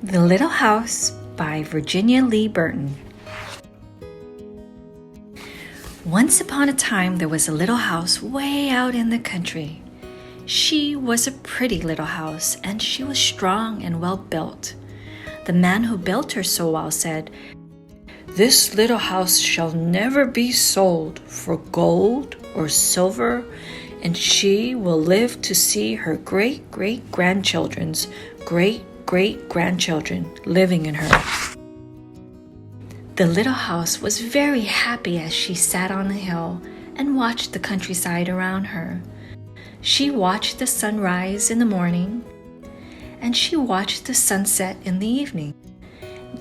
The Little House by Virginia Lee Burton. Once upon a time, there was a little house way out in the country. She was a pretty little house, and she was strong and well built. The man who built her so well said, "This little house shall never be sold for gold or silver, and she will live to see her great-great-grandchildren's great-great-grandchildren living in her." The little house was very happy as she sat on the hill and watched the countryside around her. She watched the sun rise in the morning, and she watched the sunset in the evening.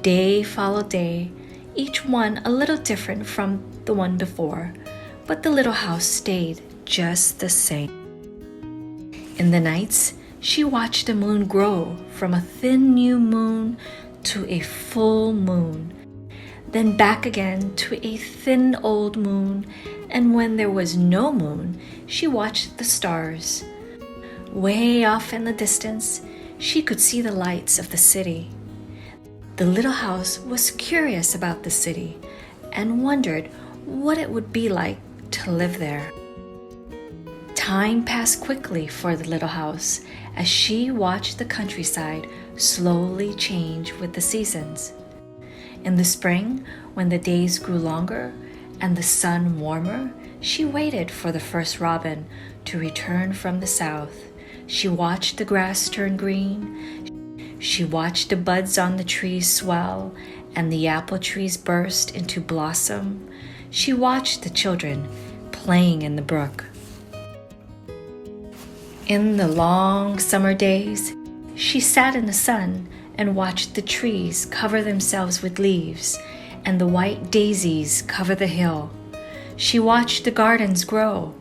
Day followed day, each one a little different from the one before, but the little house stayed just the same. In the nights, she watched the moon grow from a thin new moon to a full moon, then back again to a thin old moon, and when there was no moon, she watched the stars. Way off in the distance, she could see the lights of the city. The little house was curious about the city and wondered what it would be like to live there. Time passed quickly for the little house as she watched the countryside slowly change with the seasons. In the spring, when the days grew longer and the sun warmer, she waited for the first robin to return from the south. She watched the grass turn green. She watched the buds on the trees swell and the apple trees burst into blossom. She watched the children playing in the brook. In the long summer days, she sat in the sun and watched the trees cover themselves with leaves and the white daisies cover the hill. She watched the gardens grow,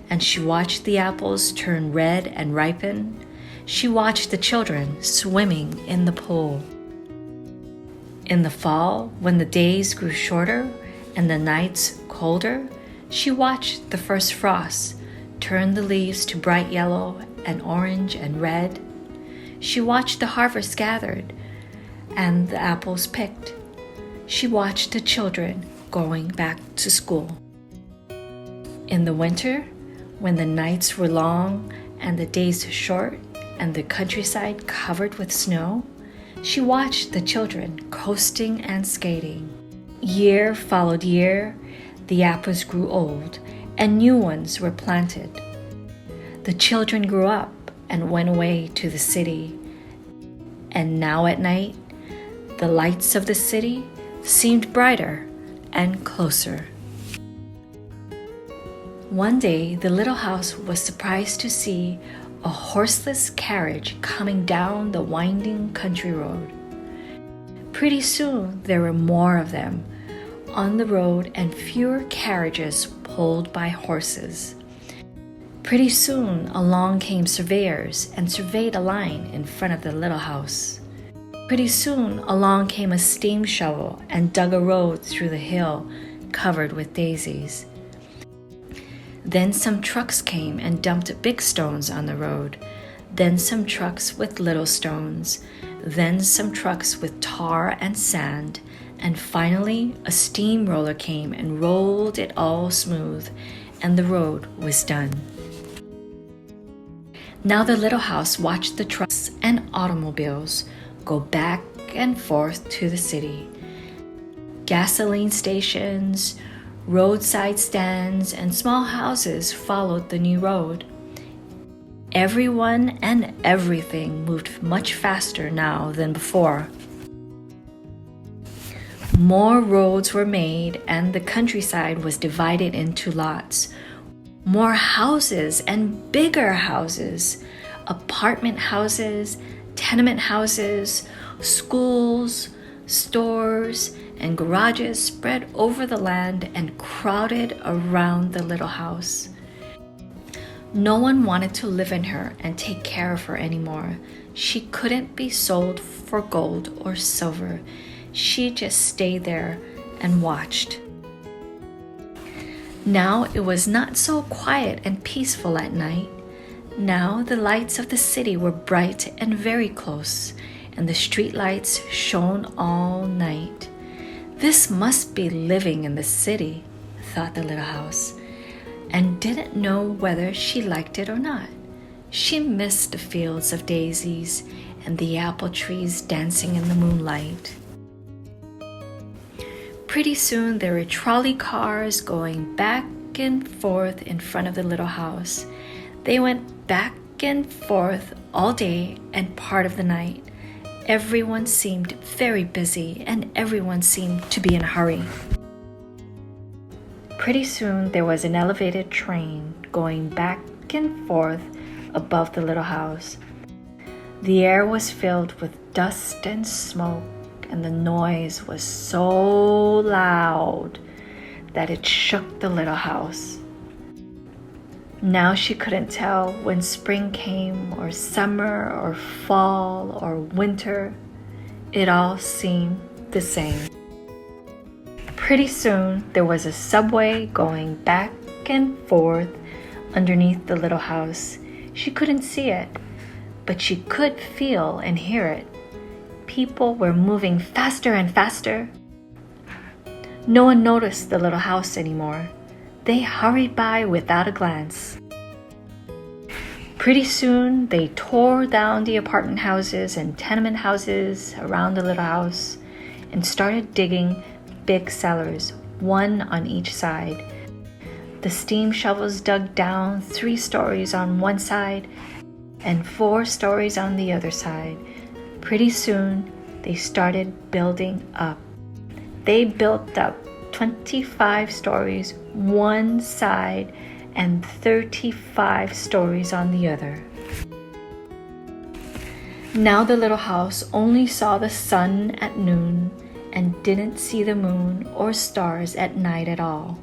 and she watched the apples turn red and ripen. She watched the children swimming in the pool. In the fall, when the days grew shorter and the nights colder, she watched the first frosts turn the leaves to bright yellow and orange and red. She watched the harvest gathered and the apples picked. She watched the children going back to school. In the winter, when the nights were long and the days short and the countryside covered with snow, she watched the children coasting and skating. Year followed year, the apples grew old and new ones were planted. The children grew up and went away to the city. And now at night, the lights of the city seemed brighter and closer. One day, the little house was surprised to see a horseless carriage coming down the winding country road. Pretty soon, there were more of them on the road and fewer carriages pulled by horses. Pretty soon, along came surveyors and surveyed a line in front of the little house. Pretty soon, along came a steam shovel and dug a road through the hill covered with daisies. Then some trucks came and dumped big stones on the road. Then some trucks with little stones. Then some trucks with tar and sand. And finally, a steamroller came and rolled it all smooth, and the road was done. Now the little house watched the trucks and automobiles go back and forth to the city. Gasoline stations, roadside stands, and small houses followed the new road. Everyone and everything moved much faster now than before. More roads were made, and the countryside was divided into lots. More houses and bigger houses, apartment houses, tenement houses, schools, stores, and garages spread over the land and crowded around the little house. No one wanted to live in her and take care of her anymore. She couldn't be sold for gold or silver. She just stayed there and watched. Now it was not so quiet and peaceful at night. Now the lights of the city were bright and very close, and the street lights shone all night. This must be living in the city, thought the little house, and didn't know whether she liked it or not. She missed the fields of daisies and the apple trees dancing in the moonlight. Pretty soon there were trolley cars going back and forth in front of the little house. They went back and forth all day and part of the night. Everyone seemed very busy and everyone seemed to be in a hurry. Pretty soon there was an elevated train going back and forth above the little house. The air was filled with dust and smoke, and the noise was so loud that it shook the little house. Now she couldn't tell when spring came, or summer, or fall, or winter. It all seemed the same. Pretty soon there was a subway going back and forth underneath the little house. She couldn't see it, but she could feel and hear it. People were moving faster and faster. No one noticed the little house anymore. They hurried by without a glance. Pretty soon, they tore down the apartment houses and tenement houses around the little house and started digging big cellars, one on each side. The steam shovels dug down 3 stories on one side and 4 stories on the other side. Pretty soon, they started building up. They built up 25 stories one side and 35 stories on the other. Now the little house only saw the sun at noon and didn't see the moon or stars at night at all,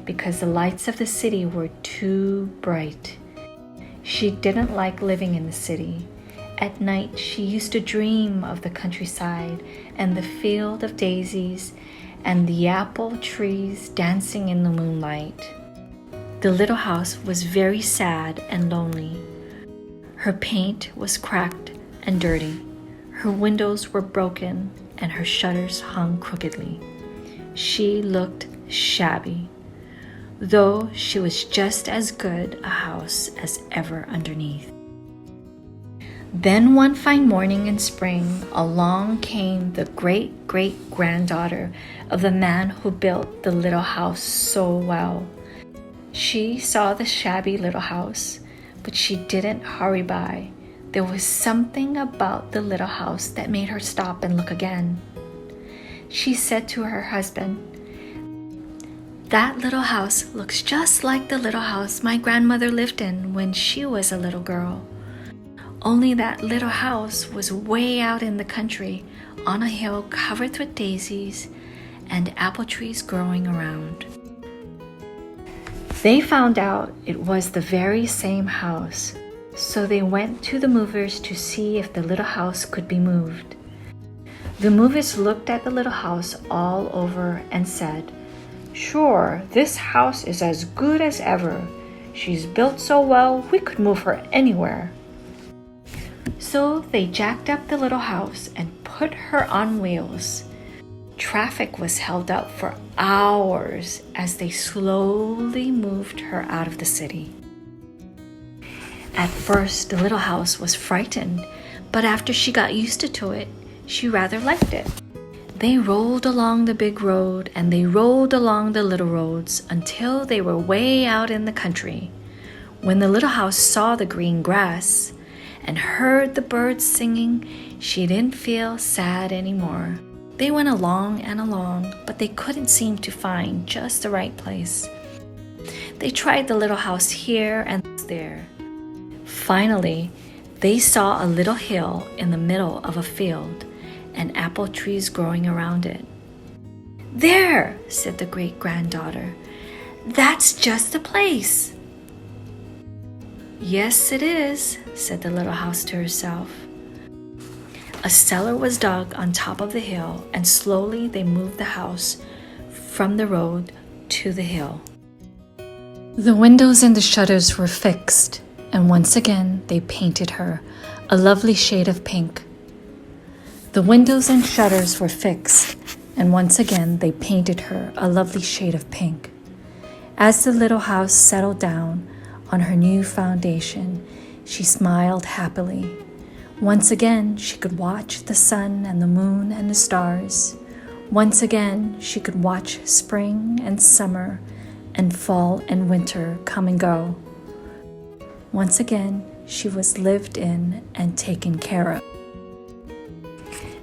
because the lights of the city were too bright. She didn't like living in the city. At night she used to dream of the countryside and the field of daisies and the apple trees dancing in the moonlight. The little house was very sad and lonely. Her paint was cracked and dirty. Her windows were broken and her shutters hung crookedly. She looked shabby, though she was just as good a house as ever underneath. Then one fine morning in spring, along came the great-great-granddaughter of the man who built the little house so well. She saw the shabby little house, but she didn't hurry by. There was something about the little house that made her stop and look again. She said to her husband, "That little house looks just like the little house my grandmother lived in when she was a little girl. Only that little house was way out in the country, on a hill covered with daisies and apple trees growing around." They found out it was the very same house, so they went to the movers to see if the little house could be moved. The movers looked at the little house all over and said, "Sure, this house is as good as ever. She's built so well, we could move her anywhere." So they jacked up the little house and put her on wheels. Traffic was held up for hours as they slowly moved her out of the city. At first, the little house was frightened, but after she got used to it, she rather liked it. They rolled along the big road and they rolled along the little roads until they were way out in the country. When the little house saw the green grass and heard the birds singing, she didn't feel sad anymore. They went along and along, but they couldn't seem to find just the right place. They tried the little house here and there. Finally, they saw a little hill in the middle of a field and apple trees growing around it. "There," said the great-granddaughter. "That's just the place." "Yes, it is," said the little house to herself. A cellar was dug on top of the hill, and slowly they moved the house from the road to the hill. The windows and the shutters were fixed, and once again they painted her a lovely shade of pink. The windows and shutters were fixed, and once again they painted her a lovely shade of pink. As the little house settled down on her new foundation, she smiled happily. Once again, she could watch the sun and the moon and the stars. Once again, she could watch spring and summer and fall and winter come and go. Once again, she was lived in and taken care of.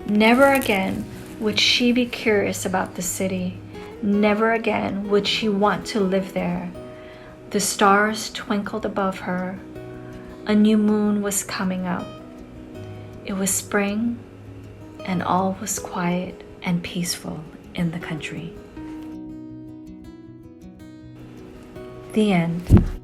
Never again would she be curious about the city. Never again would she want to live there. The stars twinkled above her. A new moon was coming up. It was spring, and all was quiet and peaceful in the country. The end.